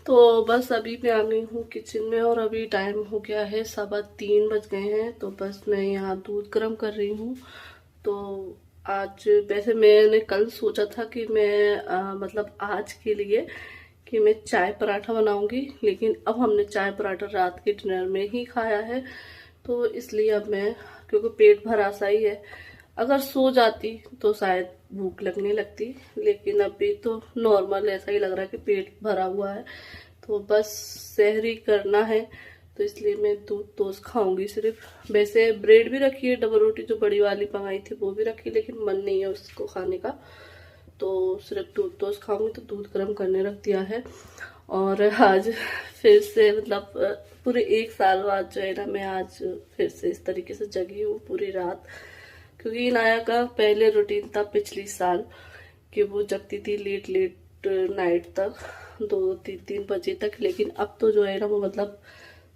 तो बस अभी मैं आ गई हूँ किचन में और अभी टाइम हो गया है 3:15 बज गए हैं। तो बस मैं यहाँ दूध गर्म कर रही हूँ। तो आज वैसे मैंने कल सोचा था कि मैं मतलब आज के लिए कि मैं चाय पराठा बनाऊंगी, लेकिन अब हमने चाय पराठा रात के डिनर में ही खाया है। तो इसलिए अब मैं, क्योंकि पेट भरा सा ही है, अगर सो जाती तो शायद भूख लगने लगती, लेकिन अभी तो नॉर्मल ऐसा ही लग रहा है कि पेट भरा हुआ है। तो बस सहरी करना है, तो इसलिए मैं दूध टोस्ट खाऊंगी सिर्फ। वैसे ब्रेड भी रखी है, डबल रोटी जो बड़ी वाली मंगाई थी वो भी रखी, लेकिन मन नहीं है उसको खाने का, तो सिर्फ दूध टोस्ट खाऊंगी। तो दूध गर्म करने रख दिया है। और आज फिर से मतलब पूरे 1 साल बाद जो है ना, मैं आज फिर से इस तरीके से जगी हूँ पूरी रात। क्योंकि इनाया का पहले रूटीन था पिछली साल कि वो जगती थी लेट लेट नाइट तक, 2-3 बजे तक। लेकिन अब तो जो है ना वो मतलब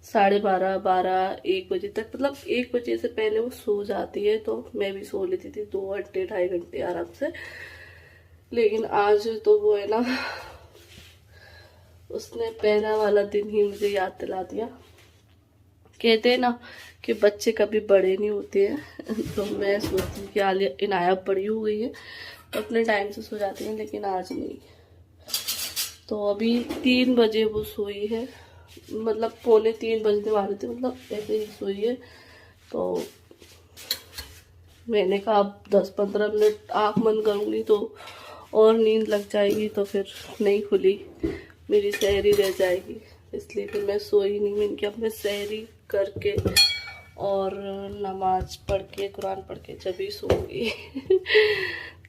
12:30, 12, 1 बजे तक, मतलब 1 बजे से पहले वो सो जाती है। तो मैं भी सो लेती थी 2 घंटे 2.5 घंटे आराम से। लेकिन आज तो वो है ना, उसने पहला वाला दिन ही मुझे याद दिला दिया। कहते हैं ना कि बच्चे कभी बड़े नहीं होते हैं। तो मैं सोचती हूँ कि इनाया बड़ी हो गई है तो अपने टाइम से सो जाती है, लेकिन आज नहीं। तो अभी 3 बजे वो सोई है, मतलब 2:45 बजने वाले थे, मतलब ऐसे ही सोई है। तो मैंने कहा अब 10-15 मिनट आँख बंद करूँगी तो और नींद लग जाएगी, तो फिर नहीं खुली, मेरी सहरी रह जाएगी। इसलिए फिर मैं सोई नहीं। मैंने कहा अब मैं सहरी करके और नमाज पढ़ के, कुरान पढ़ के जब ही सोऊंगी।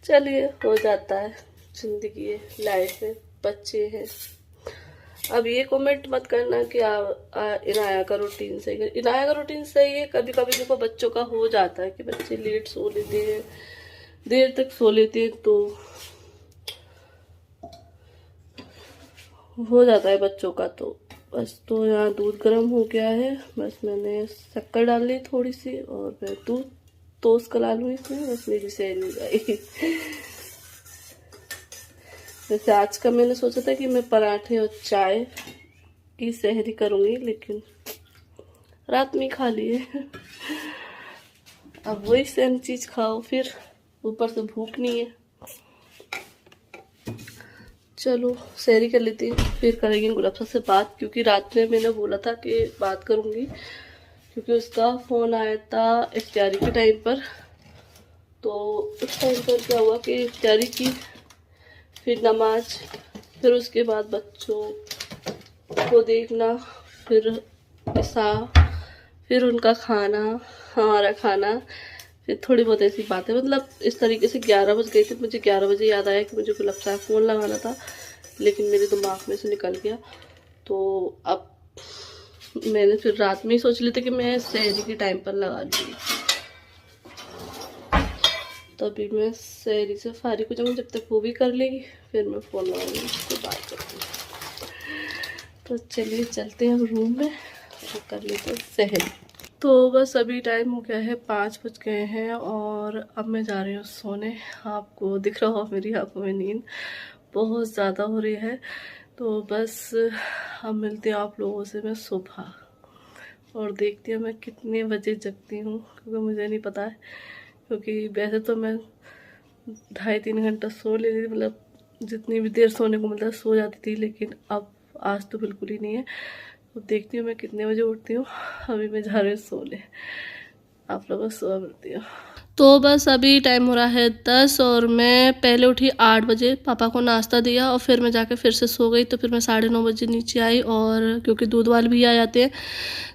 चलिए, हो जाता है, जिंदगी है, लाइफ है, बच्चे हैं। अब ये कमेंट मत करना कि इनाया का रूटीन सही है। इनाया का रूटीन सही है। कभी कभी देखो बच्चों का हो जाता है कि बच्चे लेट सो लेते हैं, देर तक सो लेते हैं, तो हो जाता है बच्चों का। तो बस, तो यहाँ दूध गर्म हो गया है, बस मैंने शक्कर डाल ली थोड़ी सी और मैं दूध टोस्ट करा लूँ इसमें, बस मेरी सहरी हो जाएगी। वैसे आज का मैंने सोचा था कि मैं पराठे और चाय की सहरी करूँगी, लेकिन रात में खा लिए। अब वही सेम चीज़ खाओ, फिर ऊपर से भूख नहीं है। चलो सहरी कर लेती हूँ, फिर करेंगे गुलाब साहब से बात। क्योंकि रात में मैंने बोला था कि बात करूँगी, क्योंकि उसका फ़ोन आया था इफ्तारी के टाइम पर। तो उस टाइम पर क्या हुआ कि इफ्तारी की, फिर नमाज, फिर उसके बाद बच्चों को देखना, फिर ऐसा, फिर उनका खाना, हमारा खाना, फिर थोड़ी बहुत ऐसी बातें, मतलब इस तरीके से 11 बज गए थे। मुझे 11 बजे याद आया कि मुझे गुलाब साहब फ़ोन लगाना था, लेकिन मेरे दिमाग में से निकल गया। तो अब मैंने फिर रात में ही सोच लिया था कि मैं सहरी के टाइम पर लगा लूँगी। तो अभी मैं सहरी से फारिग हो जाऊँगी, जब तक वो भी कर लेगी फिर मैं फ़ोन लगाऊंगी, उसको बात करती हूँ। तो चलिए चलते हैं रूम में और कर लेते हैं सहरी। तो बस अभी टाइम हो गया है 5 बज गए हैं और अब मैं जा रही हूँ सोने। आपको दिख रहा हो मेरी आंखों में नींद बहुत ज़्यादा हो रही है। तो बस हम मिलते हैं आप लोगों से मैं सुबह, और देखती हूँ मैं कितने बजे जगती हूँ, क्योंकि मुझे नहीं पता है। क्योंकि वैसे तो मैं 2.5-3 घंटा सो लेती थी, मतलब जितनी भी देर सोने को मिलता सो जाती थी, लेकिन अब आज तो बिल्कुल ही नहीं है। तो देखती हूँ मैं कितने बजे उठती हूँ। अभी मैं जा रही हूँ सोने, आप लोगों को सुबह मिलती हूँ। तो बस अभी टाइम हो रहा है 10 और मैं पहले उठी 8 बजे, पापा को नाश्ता दिया और फिर मैं जाके फिर से सो गई। तो फिर मैं 9:30 बजे नीचे आई, और क्योंकि दूध वाले भी आ जाते हैं,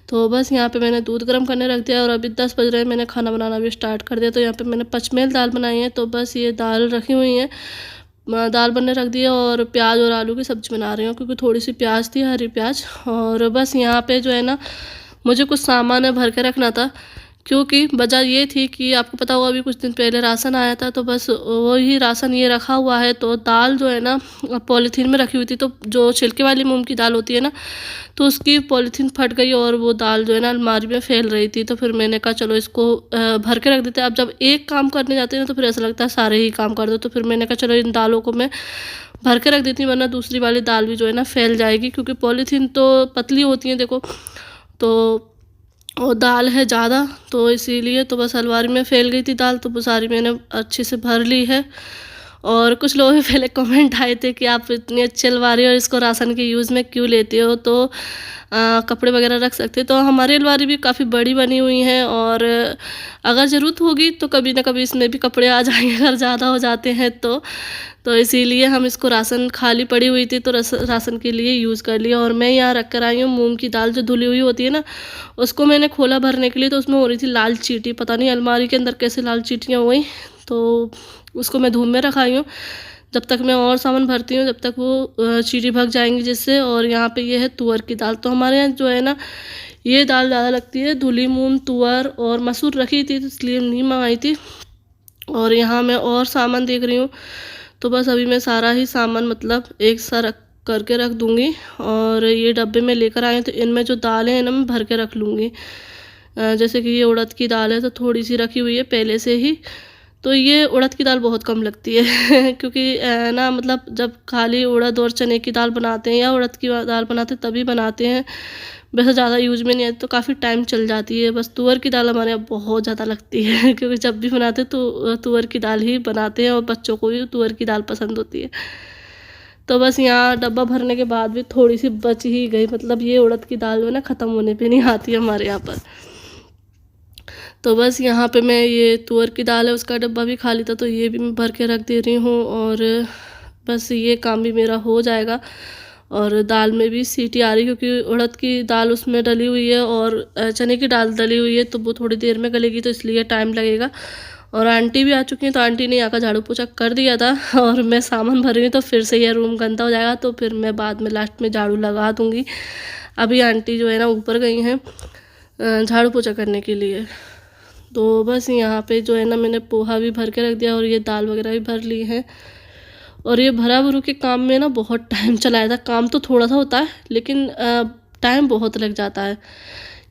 तो बस यहाँ पे मैंने दूध गर्म करने रख दिया। और अभी 10 बज रहे हैं, मैंने खाना बनाना भी स्टार्ट कर दिया। तो यहाँ पे मैंने पचमेल दाल बनाई है, तो बस ये दाल रखी हुई है, दाल बनने रख दिया, और प्याज और आलू की सब्ज़ी बना रही हूँ, क्योंकि थोड़ी सी प्याज थी, हरी प्याज। और बस यहाँ पे जो है ना, मुझे कुछ सामान भर के रखना था, क्योंकि वजह ये थी कि आपको पता होगा अभी कुछ दिन पहले राशन आया था, तो बस वही राशन ये रखा हुआ है। तो दाल जो है ना पॉलीथीन में रखी हुई थी, तो जो छिलके वाली मूंग की दाल होती है ना, तो उसकी पॉलीथीन फट गई और वो दाल जो है ना अलमारी में फैल रही थी। तो फिर मैंने कहा चलो इसको भर के रख देते हैं। अब जब एक काम करने जाते हैं ना तो फिर ऐसा लगता है सारे ही काम कर दो। तो फिर मैंने कहा चलो इन दालों को मैं भर के रख देती हूँ, वरना दूसरी वाली दाल भी जो है ना फैल जाएगी, क्योंकि पॉलीथीन तो पतली होती है देखो, तो और दाल है ज़्यादा, तो इसीलिए तो बस अलमारी में फैल गई थी दाल, तो वो सारी मैंने अच्छे से भर ली है। और कुछ लोगों के पहले कमेंट आए थे कि आप इतनी अच्छी अलमारी और इसको राशन के यूज़ में क्यों लेते हो, तो कपड़े वगैरह रख सकते। तो हमारी अलमारी भी काफ़ी बड़ी बनी हुई है, और अगर ज़रूरत होगी तो कभी ना कभी इसमें भी कपड़े आ जाएंगे अगर ज़्यादा हो जाते हैं तो इसीलिए हम इसको राशन खाली पड़ी हुई थी तो राशन के लिए यूज़ कर लिया। और मैं यहाँ रख कर आई हूँ मूंग की दाल जो धुली हुई होती है ना, उसको मैंने खोला भरने के लिए, तो उसमें हो रही थी लाल चींटी। पता नहीं अलमारी के अंदर कैसे लाल चींटियाँ हुई, तो उसको मैं धूप में रखाई हूँ जब तक मैं और सामान भरती हूँ, जब तक वो चींटी भाग जाएंगी जिससे। और यहाँ पे ये है तुअर की दाल। तो हमारे यहाँ जो है ना ये दाल ज़्यादा लगती है, धुली मूंग, तुअर और मसूर रखी थी तो इसलिए नहीं मंगाई थी। और यहाँ मैं और सामान देख रही हूँ, तो बस अभी मैं सारा ही सामान मतलब एक सा रख करके रख दूँगी। और ये डब्बे में लेकर आए तो इनमें जो दालें हैं ना मैं भर के रख लूँगी। जैसे कि ये उड़द की दाल है तो थोड़ी सी रखी हुई है पहले से ही, तो ये उड़द की दाल बहुत कम लगती है क्योंकि ना मतलब जब खाली उड़द और चने की दाल बनाते हैं या उड़द की दाल बनाते हैं तभी बनाते हैं, वैसे ज़्यादा यूज में नहीं आती, तो काफ़ी टाइम चल जाती है। बस तुअर की दाल हमारे यहाँ बहुत ज़्यादा लगती है क्योंकि जब भी बनाते हैं तो तुअर की दाल ही बनाते हैं और बच्चों को भी तुअर की दाल पसंद होती है। तो बस यहाँ डब्बा भरने के बाद भी थोड़ी सी बच ही गई, मतलब ये उड़द की दाल जो है ना ख़त्म होने पे नहीं आती हमारे यहाँ पर। तो बस यहाँ पे मैं ये तुअर की दाल है उसका डब्बा भी खाली था, तो ये भी मैं भर के रख दे रही हूँ और बस ये काम भी मेरा हो जाएगा। और दाल में भी सीटी आ रही क्योंकि उड़द की दाल उसमें डली हुई है और चने की दाल डली हुई है, तो वो थोड़ी देर में गलेगी तो इसलिए टाइम लगेगा। और आंटी भी आ चुकी हैं, तो आंटी ने आकर झाड़ू पोछा कर दिया था और मैं सामान भर रही हूँ, तो फिर से यह रूम गंदा हो जाएगा, तो फिर मैं बाद में लास्ट में झाड़ू लगा दूँगी। अभी आंटी जो है ना ऊपर गई हैं झाड़ू पोछा करने के लिए। तो बस यहाँ पे जो है ना मैंने पोहा भी भर के रख दिया और ये दाल वगैरह भी भर ली है। और ये भरा भरू के काम में ना बहुत टाइम चला जाता है। काम तो थोड़ा सा होता है लेकिन टाइम बहुत लग जाता है,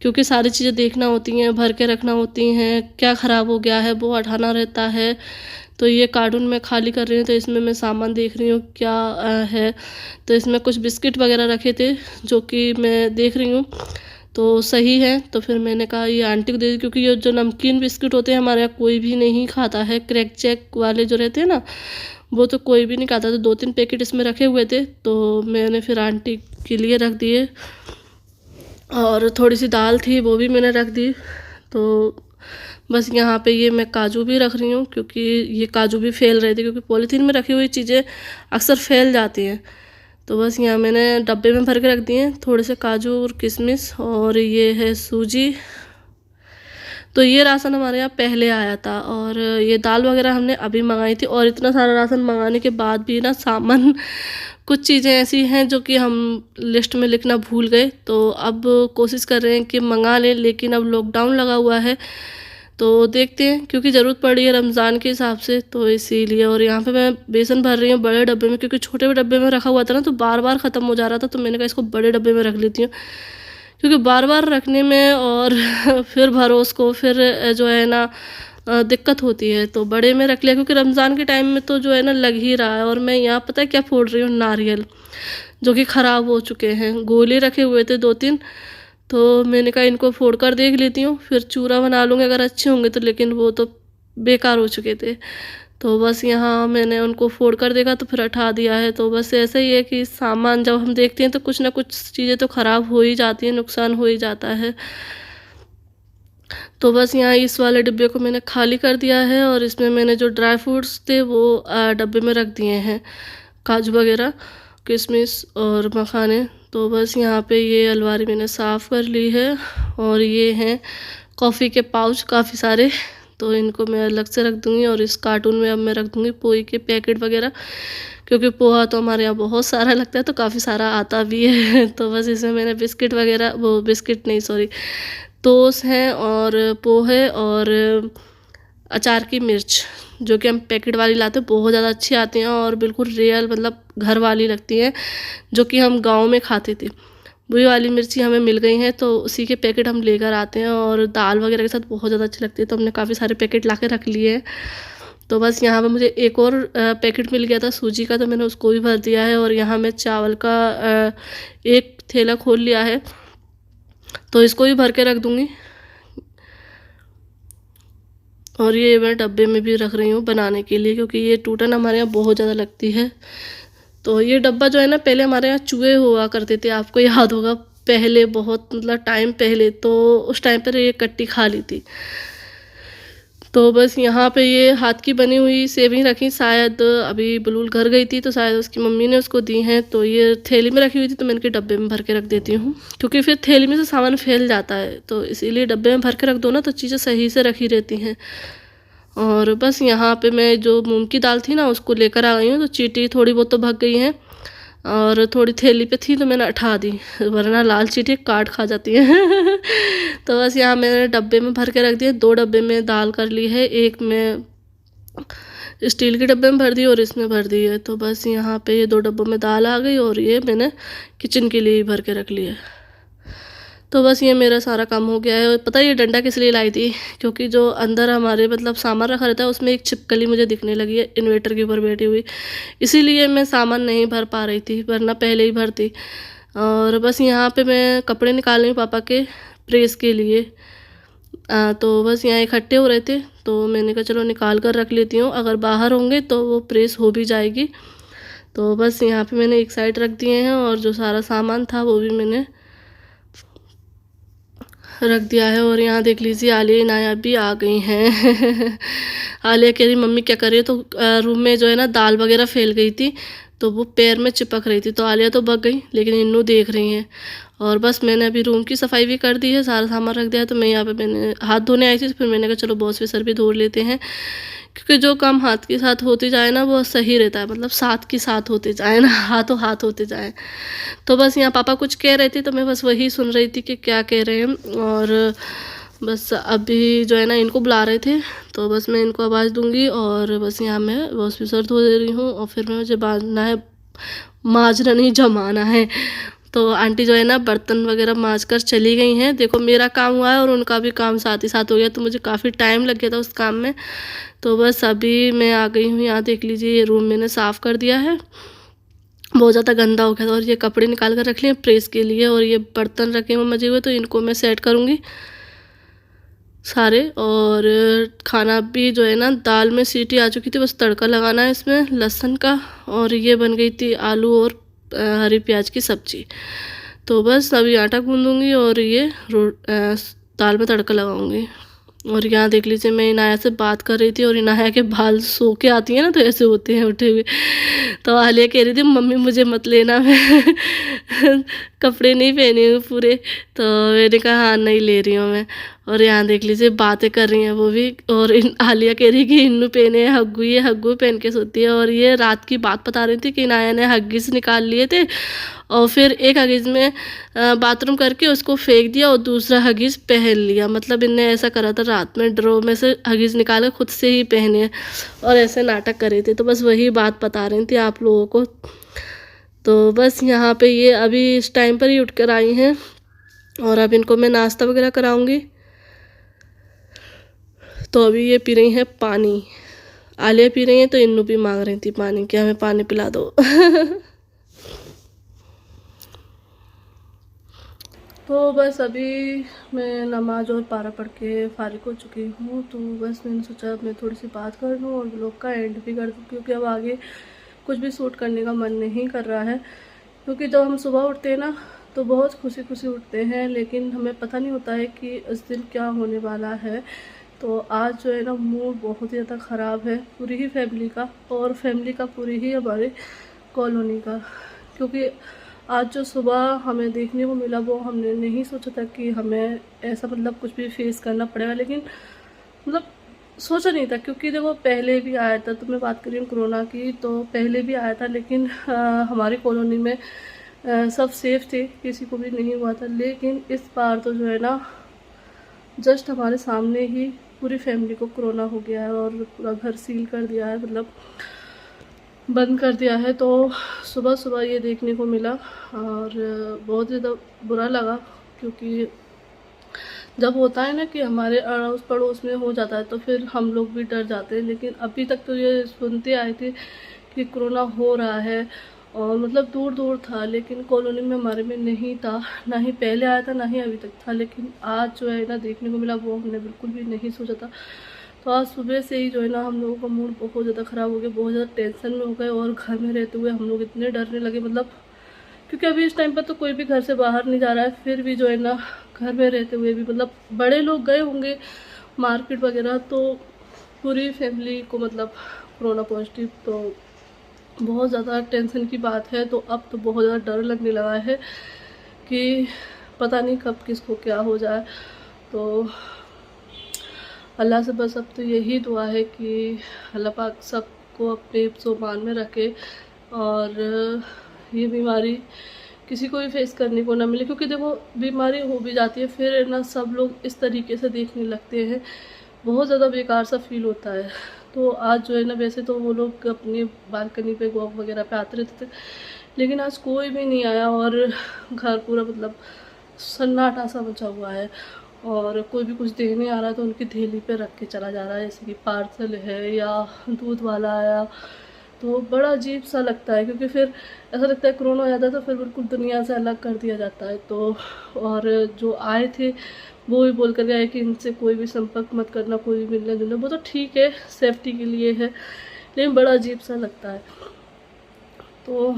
क्योंकि सारी चीज़ें देखना होती हैं, भर के रखना होती हैं, क्या ख़राब हो गया है वो हटाना रहता है। तो ये कार्टून में खाली कर रही हूँ, तो इसमें मैं सामान देख रही हूँ क्या है। तो इसमें कुछ बिस्किट वगैरह रखे थे जो कि मैं देख रही हूँ तो सही है, तो फिर मैंने कहा ये आंटी को दे दी, क्योंकि ये जो नमकीन बिस्किट होते हैं हमारे यहाँ कोई भी नहीं खाता है। क्रैक चेक वाले जो रहते हैं ना वो तो कोई भी नहीं खाता, तो 2-3 पैकेट इसमें रखे हुए थे, तो मैंने फिर आंटी के लिए रख दिए। और थोड़ी सी दाल थी वो भी मैंने रख दी। तो बस यहाँ पे ये मैं काजू भी रख रही हूँ, क्योंकि ये काजू भी फैल रहे थे, क्योंकि पॉलीथीन में रखी हुई चीज़ें अक्सर फैल जाती हैं। तो बस यहाँ मैंने डब्बे में भर के रख दिए थोड़े से काजू और किशमिश, और ये है सूजी। तो ये राशन हमारे यहाँ पहले आया था और ये दाल वगैरह हमने अभी मंगाई थी। और इतना सारा राशन मंगाने के बाद भी ना सामान कुछ चीज़ें ऐसी हैं जो कि हम लिस्ट में लिखना भूल गए, तो अब कोशिश कर रहे हैं कि मंगा लें, लेकिन अब लॉकडाउन लगा हुआ है तो देखते हैं, क्योंकि ज़रूरत पड़ी है रमज़ान के हिसाब से, तो इसीलिए। और यहाँ पे मैं बेसन भर रही हूँ बड़े डब्बे में, क्योंकि छोटे डब्बे में रखा हुआ था ना तो बार बार ख़त्म हो जा रहा था, तो मैंने कहा इसको बड़े डब्बे में रख लेती हूँ, क्योंकि बार बार रखने में और फिर भरो उसको, फिर जो है ना दिक्कत होती है। तो बड़े में रख लिया, क्योंकि रमज़ान के टाइम में तो जो है ना लग ही रहा है। और मैं यहाँ पता है क्या फोड़ रही हूँ, नारियल जो कि ख़राब हो चुके हैं। गोले रखे हुए थे 2-3, तो मैंने कहा इनको फोड़ कर देख लेती हूँ, फिर चूरा बना लूँगी अगर अच्छे होंगे तो, लेकिन वो तो बेकार हो चुके थे। तो बस यहाँ मैंने उनको फोड़ कर देखा तो फिर हटा दिया है। तो बस ऐसा ही है कि सामान जब हम देखते हैं तो कुछ ना कुछ चीज़ें तो ख़राब हो ही जाती हैं, नुकसान हो ही जाता है। तो बस यहाँ इस वाले डिब्बे को मैंने खाली कर दिया है और इसमें मैंने जो ड्राई फ्रूट्स थे वो डब्बे में रख दिए हैं, काजू वगैरह, किशमिश और मखाने। तो बस यहाँ पे ये अलमारी मैंने साफ़ कर ली है। और ये हैं कॉफ़ी के पाउच काफ़ी सारे, तो इनको मैं अलग से रख दूँगी। और इस कार्टून में अब मैं रख दूँगी पोहे के पैकेट वगैरह, क्योंकि पोहा तो हमारे यहाँ बहुत सारा लगता है तो काफ़ी सारा आता भी है। तो बस इसमें मैंने बिस्किट वगैरह, वो बिस्किट नहीं सॉरी, टोस्ट हैं और पोहे और अचार की मिर्च, जो कि हम पैकेट वाली लाते हैं, बहुत ज़्यादा अच्छी आती हैं और बिल्कुल रियल मतलब घर वाली लगती हैं, जो कि हम गांव में खाते थे। वही वाली मिर्ची हमें मिल गई हैं, तो उसी के पैकेट हम लेकर आते हैं और दाल वगैरह के साथ बहुत ज़्यादा अच्छी लगती है। तो हमने काफ़ी सारे पैकेट ला के रख लिए हैं। तो बस यहाँ पे मुझे एक और पैकेट मिल गया था सूजी का, तो मैंने उसको भी भर दिया है। और यहाँ मैं चावल का एक थैला खोल लिया है, तो इसको भी भर के रख दूँगी। और ये मैं डब्बे में भी रख रही हूँ बनाने के लिए, क्योंकि ये टूटन हमारे यहाँ बहुत ज़्यादा लगती है। तो ये डब्बा जो है ना, पहले हमारे यहाँ चूहे हुआ करते थे, आपको याद होगा पहले, बहुत मतलब टाइम पहले, तो उस टाइम पर ये कट्टी खा ली थी। तो बस यहाँ पे ये हाथ की बनी हुई सेवई रखी, शायद अभी बलूल घर गई थी तो शायद उसकी मम्मी ने उसको दी हैं। तो ये थैली में रखी हुई थी, तो मैंने के डब्बे में भर के रख देती हूँ, क्योंकि फिर थैली में से सामान फैल जाता है, तो इसीलिए डब्बे में भर के रख दो ना, तो चीज़ें सही से रखी रहती हैं। और बस यहाँ पे मैं जो मूंग की दाल थी ना, उसको लेकर आ गई हूँ। तो चींटी थोड़ी बहुत तो भग गई हैं, और थोड़ी थैली पे थी तो मैंने उठा दी, वरना लाल चींटी काट खा जाती है। तो बस यहाँ मैंने डब्बे में भर के रख दिया। 2 डब्बे में दाल कर ली है, एक में स्टील के डब्बे में भर दी और इसमें भर दी है। तो बस यहाँ पे ये 2 डब्बों में दाल आ गई, और ये मैंने किचन के लिए ही भर के रख लिया। तो बस ये मेरा सारा काम हो गया है। पता है ये डंडा किस लिए लाई थी, क्योंकि जो अंदर हमारे मतलब सामान रखा रहता है, उसमें एक छिपकली मुझे दिखने लगी है इन्वर्टर के ऊपर बैठी हुई, इसीलिए मैं सामान नहीं भर पा रही थी, वरना पहले ही भरती। और बस यहाँ पे मैं कपड़े निकाल रही हूँ पापा के प्रेस के लिए। तो बस यहाँ इकट्ठे हो रहे थे, तो मैंने कहा चलो निकाल कर रख लेती हूँ, अगर बाहर होंगे तो वो प्रेस हो भी जाएगी। तो बस यहाँ पे मैंने एक साइड रख दिए हैं, और जो सारा सामान था वो भी मैंने रख दिया है। और यहाँ देख लीजिए आलिया इनाया भी आ गई हैं। आलिया कह रही मम्मी क्या कर रही है, तो रूम में जो है ना दाल वगैरह फैल गई थी, तो वो पैर में चिपक रही थी, तो आलिया तो भग गई, लेकिन इन्नू देख रही हैं। और बस मैंने अभी रूम की सफाई भी कर दी है, सारा सामान रख दिया है। तो मैं यहाँ पे मैंने हाथ धोने आई थी, तो फिर मैंने कहा चलो वॉश बेसिन भी धो लेते हैं, क्योंकि जो काम हाथ के साथ होते जाए ना वो सही रहता है, मतलब साथ के साथ होते जाए ना, हाथों हाथ होते जाए। तो बस यहाँ पापा कुछ कह रहे थे, तो मैं बस वही सुन रही थी कि क्या कह रहे हैं। और बस अभी जो है ना इनको बुला रहे थे, तो बस मैं इनको आवाज़ दूंगी। और बस यहाँ मैं वॉश बेसिन धो दे रही हूँ, और फिर मुझे बांधना है, मांजना नहीं जमाना है। तो आंटी जो है ना बर्तन वगैरह मांज कर चली गई हैं। देखो मेरा काम हुआ है और उनका भी काम साथ ही साथ हो गया, तो मुझे काफ़ी टाइम लग गया था उस काम में। तो बस अभी मैं आ गई हूँ। यहाँ देख लीजिए ये रूम मैंने साफ़ कर दिया है, बहुत ज़्यादा गंदा हो गया था। और ये कपड़े निकाल कर रख लिए प्रेस के लिए, और ये बर्तन रखे हुए मजे हुए, तो इनको मैं सेट करूँगी सारे। और खाना भी जो है ना, दाल में सीटी आ चुकी थी, बस तड़का लगाना है इसमें लहसुन का। और ये बन गई थी आलू और हरी प्याज की सब्जी। तो बस अभी आटा गूंदूंगी और ये दाल में तड़का लगाऊंगी। और यहाँ देख लीजिए मैं इनाया से बात कर रही थी, और इनाया के बाल सो के आती है ना, तो ऐसे होते हैं उठे हुए। तो आलिया कह रही थी मम्मी मुझे मत लेना, मैं कपड़े नहीं पहने हुए पूरे। तो मैंने कहा हाँ नहीं ले रही हूँ मैं। और यहाँ देख लीजिए बातें कर रही हैं वो भी। और आलिया कह रही कि इन्नू पहने है हग्गू, ये हग्गू पहन के सोती है। और ये रात की बात बता रही थी कि इनाया ने हग्गिस निकाल लिए थे, और फिर एक हगीज़ में बाथरूम करके उसको फेंक दिया, और दूसरा हगीज़ पहन लिया। मतलब इनने ऐसा करा था, रात में ड्रॉ में से हगीज़ निकाल खुद से ही पहने, और ऐसे नाटक करे थे। तो बस वही बात बता रही थी आप लोगों को। तो बस यहाँ पे ये अभी इस टाइम पर ही उठ कर आई हैं, और अब इनको मैं नाश्ता वगैरह कराऊंगी। तो अभी ये पी रही हैं पानी, आलिया पी रही हैं, तो इन्नू भी मांग रही थी पानी, कि हमें पानी पिला दो। तो बस अभी मैं नमाज और पारा पढ़ के फारिग हो चुकी हूँ। तो बस मैंने सोचा मैं थोड़ी सी बात कर लूँ और व्लॉग का एंड भी कर दूँ, क्योंकि अब आगे कुछ भी शूट करने का मन नहीं कर रहा है। क्योंकि जब हम सुबह उठते हैं ना, तो बहुत खुशी खुशी उठते हैं, लेकिन हमें पता नहीं होता है कि इस दिन क्या होने वाला है। तो आज जो है ना मूड बहुत ही ज़्यादा ख़राब है, पूरी ही फैमिली का, और फैमिली का पूरी ही हमारे कॉलोनी का। क्योंकि आज जो सुबह हमें देखने को मिला, वो हमने नहीं सोचा था कि हमें ऐसा मतलब कुछ भी फेस करना पड़ेगा। लेकिन मतलब सोचा नहीं था, क्योंकि देखो पहले भी आया था, तो मैं बात कर रही हूँ कोरोना की, तो पहले भी आया था, लेकिन हमारी कॉलोनी में सब सेफ थे, किसी को भी नहीं हुआ था। लेकिन इस बार तो जो है ना जस्ट हमारे सामने ही पूरी फैमिली को कोरोना हो गया है और पूरा घर सील कर दिया है, मतलब बंद कर दिया है। तो सुबह सुबह ये देखने को मिला और बहुत ज़्यादा बुरा लगा, क्योंकि जब होता है ना कि हमारे अड़ोस पड़ोस में हो जाता है तो फिर हम लोग भी डर जाते हैं। लेकिन अभी तक तो ये सुनते आए थे कि कोरोना हो रहा है, और मतलब दूर दूर था, लेकिन कॉलोनी में हमारे में नहीं था, ना ही पहले आया था ना ही अभी तक था। लेकिन आज जो है ना देखने को मिला, वो हमने बिल्कुल भी नहीं सोचा था। तो आज सुबह से ही जो है ना हम लोगों का मूड बहुत ज़्यादा ख़राब हो गया, बहुत ज़्यादा टेंशन में हो गए, और घर में रहते हुए हम लोग इतने डरने लगे, मतलब क्योंकि अभी इस टाइम पर तो कोई भी घर से बाहर नहीं जा रहा है, फिर भी जो है ना घर में रहते हुए भी, मतलब बड़े लोग गए होंगे मार्केट वगैरह, तो पूरी फैमिली को मतलब कोरोना पॉजिटिव। तो बहुत ज़्यादा टेंशन की बात है। तो अब तो बहुत ज़्यादा डर लगने लगा है कि पता नहीं कब किसको क्या हो जाए। तो अल्लाह से बस अब तो यही दुआ है कि अल्लाह पाक सबको अपने हिफ्ज़-ओ-मान में रखे, और ये बीमारी किसी को भी फेस करने को ना मिले। क्योंकि देखो बीमारी हो भी जाती है, फिर ना सब लोग इस तरीके से देखने लगते हैं, बहुत ज़्यादा बेकार सा फील होता है। तो आज जो है ना, वैसे तो वो लोग अपनी बालकनी पे वॉक वगैरह पे आते रहते थे, लेकिन आज कोई भी नहीं आया, और घर पूरा मतलब सन्नाटा सा मचा हुआ है, और कोई भी कुछ देने आ रहा है तो उनकी थैली पे रख के चला जा रहा है, जैसे कि पार्सल है या दूध वाला आया। तो बड़ा अजीब सा लगता है, क्योंकि फिर ऐसा लगता है कोरोना हो जाता है तो फिर बिल्कुल दुनिया से अलग कर दिया जाता है। तो और जो आए थे वो भी बोल कर गए कि इनसे कोई भी संपर्क मत करना, कोई भी मिलना जुलना। वो तो ठीक है, सेफ्टी के लिए है, लेकिन बड़ा अजीब सा लगता है। तो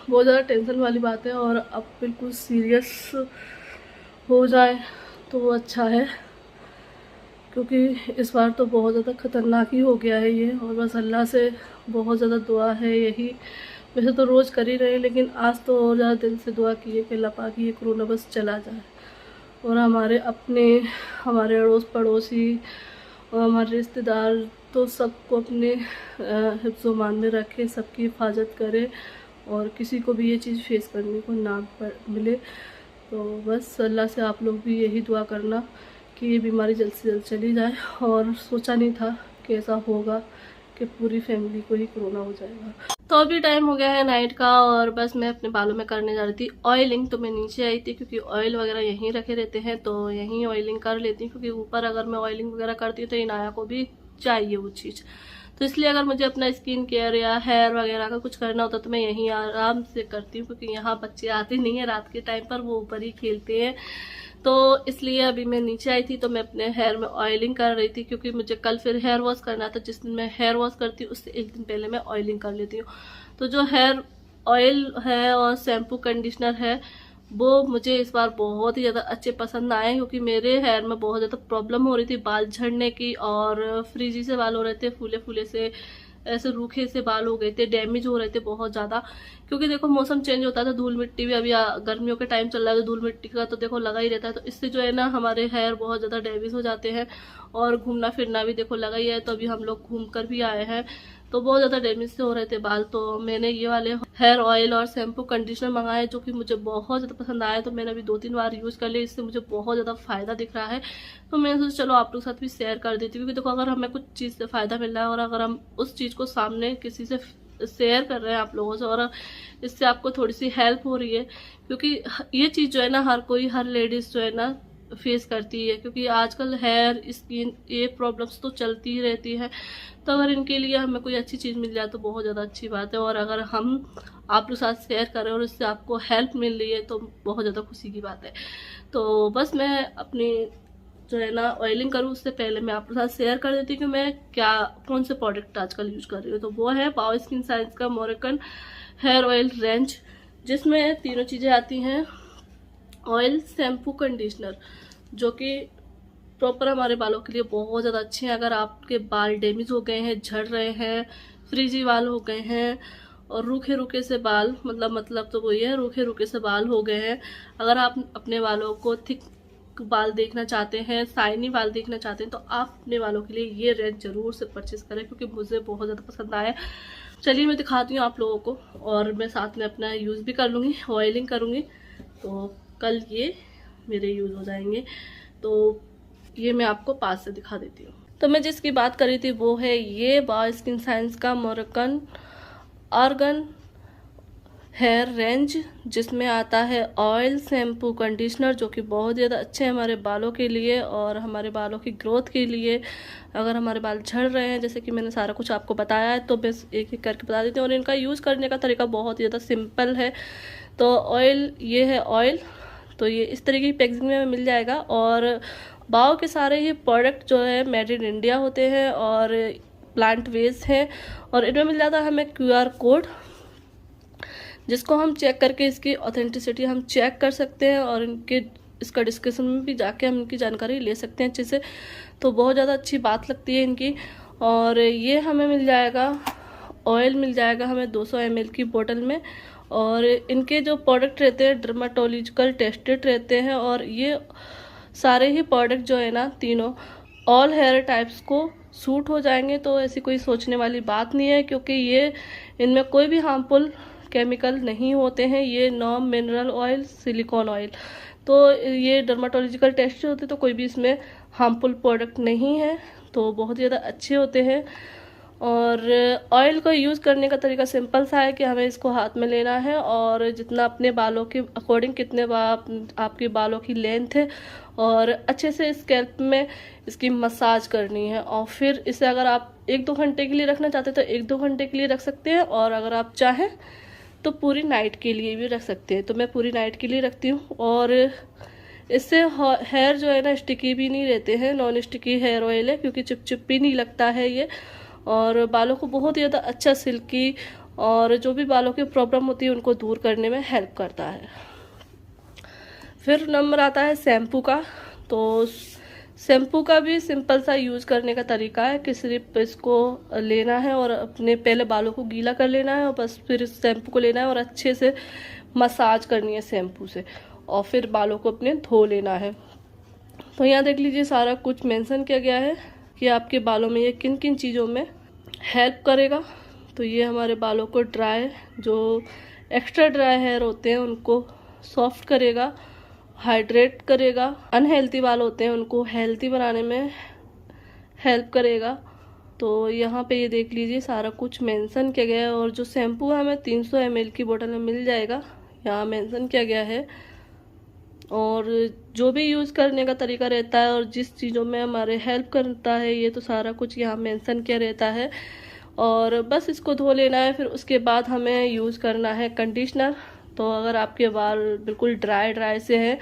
बहुत ज़्यादा टेंशन वाली बात है, और अब बिल्कुल सीरियस हो जाए तो अच्छा है, क्योंकि इस बार तो बहुत ज़्यादा ख़तरनाक ही हो गया है ये। और बस अल्लाह से बहुत ज़्यादा दुआ है यही, वैसे तो रोज़ कर ही रहे हैं, लेकिन आज तो और ज़्यादा दिल से दुआ की है कि अल्लाह पाक ये कोरोना बस चला जाए, और हमारे अपने, हमारे अड़ोस पड़ोसी और हमारे रिश्तेदार, तो सबको अपने हिफ्ज़-ओ-मान में रखे, सबकी हिफाजत करे, और किसी को भी ये चीज़ फेस करने को ना मिले। तो बस अल्लाह से आप लोग भी यही दुआ करना कि ये बीमारी जल्द से जल्द चली जाए। और सोचा नहीं था कि ऐसा होगा कि पूरी फैमिली को ही कोरोना हो जाएगा। तो अभी टाइम हो गया है नाइट का, और बस मैं अपने बालों में करने जा रही थी ऑयलिंग। तो मैं नीचे आई थी क्योंकि ऑयल वगैरह यहीं रखे रहते हैं, तो यहीं ऑयलिंग कर लेती हूँ, क्योंकि ऊपर अगर मैं ऑयलिंग वगैरह करती हूँ तो इनाया को भी चाहिए वो चीज़। तो इसलिए अगर मुझे अपना स्किन केयर या हेयर वगैरह का कुछ करना होता तो मैं यहीं आराम से करती हूँ, क्योंकि यहाँ बच्चे आते नहीं है रात के टाइम पर, वो ऊपर ही खेलते हैं। तो इसलिए अभी मैं नीचे आई थी, तो मैं अपने हेयर में ऑयलिंग कर रही थी, क्योंकि मुझे कल फिर हेयर वॉश करना था। जिस दिन मैं हेयर वॉश करती हूँ उससे एक दिन पहले मैं ऑयलिंग कर लेती हूँ। तो जो हेयर ऑयल है और शैम्पू कंडीशनर है, वो मुझे इस बार बहुत ही ज़्यादा अच्छे पसंद आए, क्योंकि मेरे हेयर में बहुत ज़्यादा प्रॉब्लम हो रही थी बाल झड़ने की, और फ्रीजी से बाल हो रहे थे, फूले फूले से, ऐसे रूखे से बाल हो गए थे, डैमेज हो रहे थे बहुत ज़्यादा। क्योंकि देखो मौसम चेंज होता था, धूल मिट्टी भी अभी गर्मियों के टाइम चल रहा है, तो धूल मिट्टी का तो देखो लगा ही रहता है। तो इससे जो है ना हमारे हेयर बहुत ज़्यादा डैमेज हो जाते हैं, और घूमना फिरना भी देखो लगा ही है। तो अभी हम लोग घूम कर भी आए हैं, तो बहुत ज़्यादा डैमेज से हो रहे थे बाल। तो मैंने ये वाले हेयर ऑयल और शैम्पू कंडीशनर मंगाए, जो कि मुझे बहुत ज़्यादा पसंद आया। तो मैंने अभी 2-3 बार यूज़ कर लिया, इससे मुझे बहुत ज़्यादा फ़ायदा दिख रहा है। तो मैंने सोचा चलो आप लोग के साथ भी शेयर कर देती हूँ, क्योंकि देखो अगर हमें कुछ चीज़ से फ़ायदा मिल रहा है, और अगर हम उस चीज़ को सामने किसी से शेयर कर रहे हैं आप लोगों से, और इससे आपको थोड़ी सी हेल्प हो रही है, क्योंकि ये चीज़ जो है ना हर लेडीज़ जो है ना फेस करती है, क्योंकि आजकल हेयर स्किन ये प्रॉब्लम्स तो चलती ही रहती है। तो अगर इनके लिए हमें कोई अच्छी चीज़ मिल जाए तो बहुत ज़्यादा अच्छी बात है, और अगर हम आप लोग साथ शेयर करें और इससे आपको हेल्प मिल रही है तो बहुत ज़्यादा खुशी की बात है। तो बस मैं अपनी जो है ना ऑयलिंग करूँ उससे पहले मैं आप लोग साथ शेयर कर देती हूँ कि मैं कौन से प्रोडक्ट आजकल यूज कर रही हूँ। तो वो है पावर स्किन साइंस का मोरिकन हेयर ऑयल रेंज, जिसमें तीनों चीज़ें आती हैं। ऑयल, शैम्पू, कंडीशनर, जो कि प्रॉपर हमारे बालों के लिए बहुत ज़्यादा अच्छे हैं। अगर आपके बाल डैमेज हो गए हैं, झड़ रहे हैं, फ्रीजी बाल हो गए हैं, और रूखे रूखे से बाल, मतलब तो वही है, रूखे रूखे से बाल हो गए हैं, अगर आप अपने बालों को थिक बाल देखना चाहते हैं, शाइनी बाल देखना चाहते हैं, तो आप अपने बालों के लिए ये रेंज जरूर से परचेज करें, क्योंकि मुझे बहुत ज़्यादा पसंद आया। चलिए मैं दिखाती हूँ आप लोगों को, और मैं साथ में अपना यूज़ भी कर लूँगी, ऑयलिंग करूँगी, तो कल ये मेरे यूज़ हो जाएंगे। तो ये मैं आपको पास से दिखा देती हूँ। तो मैं जिसकी बात कर रही थी वो है ये बाओ स्किन साइंस का मोरक्कन आर्गन हेयर रेंज, जिसमें आता है ऑयल, शैम्पू, कंडीशनर, जो कि बहुत ज़्यादा अच्छे हैं हमारे बालों के लिए और हमारे बालों की ग्रोथ के लिए। अगर हमारे बाल झड़ रहे हैं, जैसे कि मैंने सारा कुछ आपको बताया है, तो बस एक एक करके बता देती हूँ। और इनका यूज़ करने का तरीका बहुत ज़्यादा सिंपल है। तो ऑयल, ये है ऑयल, तो ये इस तरीके की पैकेजिंग में मिल जाएगा। और बाओ के सारे ही प्रोडक्ट जो है मेड इन इंडिया होते हैं और प्लांट बेस्ड हैं। और इनमें मिल जाता है हमें QR कोड, जिसको हम चेक करके इसकी ऑथेंटिसिटी हम चेक कर सकते हैं और इसका डिस्क्रिप्शन में भी जाके हम इनकी जानकारी ले सकते हैं अच्छे से। तो बहुत ज़्यादा अच्छी बात लगती है इनकी। और ये हमें मिल जाएगा, ऑयल मिल जाएगा हमें 200 ml की बोतल में। और इनके जो प्रोडक्ट रहते हैं डर्माटोलॉजिकल टेस्टेड रहते हैं। और ये सारे ही प्रोडक्ट जो है ना, तीनों ऑल हेयर टाइप्स को सूट हो जाएंगे। तो ऐसी कोई सोचने वाली बात नहीं है, क्योंकि ये इनमें कोई भी हार्मफुल केमिकल नहीं होते हैं। ये non mineral oil, silicon oil, तो ये डर्माटोलॉजिकल टेस्ट होते हैं, तो कोई भी इसमें हार्मफुल प्रोडक्ट नहीं है। तो बहुत ज़्यादा अच्छे होते हैं। और ऑयल को यूज़ करने का तरीका सिंपल सा है कि हमें इसको हाथ में लेना है और जितना अपने बालों के अकॉर्डिंग, कितने आपके बालों की लेंथ है, और अच्छे से स्कैल्प में इसकी मसाज करनी है। और फिर इसे अगर आप 1-2 घंटे के लिए रखना चाहते हैं तो 1-2 घंटे के लिए रख सकते हैं, और अगर आप चाहें तो पूरी नाइट के लिए भी रख सकते हैं। तो मैं पूरी नाइट के लिए रखती हूँ। और इससे हेयर जो है ना स्टिकी भी नहीं रहते हैं, नॉन स्टिकी हेयर ऑयल है, क्योंकि चिपचिप भी नहीं लगता है ये। और बालों को बहुत ज़्यादा अच्छा सिल्की, और जो भी बालों की प्रॉब्लम होती है उनको दूर करने में हेल्प करता है। फिर नंबर आता है शैम्पू का। तो शैम्पू का भी सिंपल सा यूज़ करने का तरीका है कि सिर्फ इसको लेना है और अपने पहले बालों को गीला कर लेना है, और बस फिर इस शैम्पू को लेना है और अच्छे से मसाज करनी है शैम्पू से, और फिर बालों को अपने धो लेना है। तो यहाँ देख लीजिए सारा कुछ मेंशन किया गया है कि आपके बालों में ये किन किन चीज़ों में हेल्प करेगा। तो ये हमारे बालों को ड्राई, जो एक्स्ट्रा ड्राई हेयर होते हैं उनको सॉफ्ट करेगा, हाइड्रेट करेगा, अनहेल्दी बाल होते हैं उनको हेल्दी बनाने में हेल्प करेगा। तो यहाँ पे ये देख लीजिए सारा कुछ मेंशन किया गया है। और जो शैम्पू हमें 300 ml की बोतल में मिल जाएगा, यहाँ मेंशन किया गया है। और जो भी यूज़ करने का तरीका रहता है और जिस चीज़ों में हमारे हेल्प करता है, ये तो सारा कुछ यहाँ मेंशन किया रहता है। और बस इसको धो लेना है। फिर उसके बाद हमें यूज़ करना है कंडीशनर। तो अगर आपके बाल बिल्कुल ड्राई से हैं,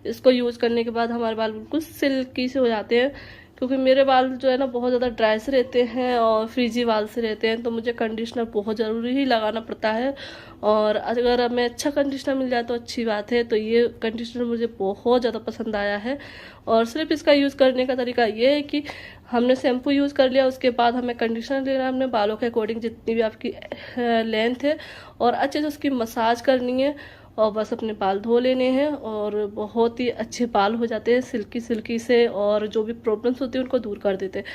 इसको यूज़ करने के बाद हमारे बाल बिल्कुल सिल्की से हो जाते हैं। क्योंकि मेरे बाल जो है ना बहुत ज़्यादा ड्राई से रहते हैं और फ्रीजी बाल से रहते हैं, तो मुझे कंडीशनर बहुत ज़रूरी ही लगाना पड़ता है। और अगर हमें अच्छा कंडीशनर मिल जाए तो अच्छी बात है। तो ये कंडीशनर मुझे बहुत ज़्यादा पसंद आया है। और सिर्फ इसका यूज़ करने का तरीका ये है कि हमने शैम्पू यूज़ कर लिया, उसके बाद हमें कंडीशनर लेना है अपने बालों के अकॉर्डिंग, जितनी भी आपकी लेंथ है, और अच्छे से उसकी मसाज करनी है, और बस अपने बाल धो लेने हैं। और बहुत ही अच्छे बाल हो जाते हैं सिल्की से, और जो भी प्रॉब्लम्स होती है उनको दूर कर देते हैं।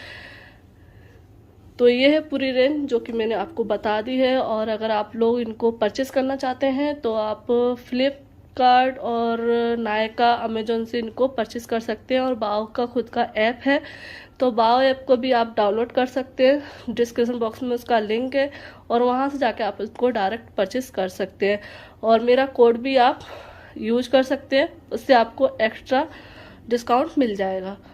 तो ये है पूरी रेंज जो कि मैंने आपको बता दी है। और अगर आप लोग इनको परचेस करना चाहते हैं तो आप फ्लिपकार्ट और नायका, अमेजोन से इनको परचेस कर सकते हैं। और बाओ का खुद का ऐप है, तो बाओ ऐप को भी आप डाउनलोड कर सकते हैं। डिस्क्रिप्शन बॉक्स में उसका लिंक है, और वहाँ से जाके आप इसको डायरेक्ट परचेस कर सकते हैं। और मेरा कोड भी आप यूज कर सकते हैं, उससे आपको एक्स्ट्रा डिस्काउंट मिल जाएगा।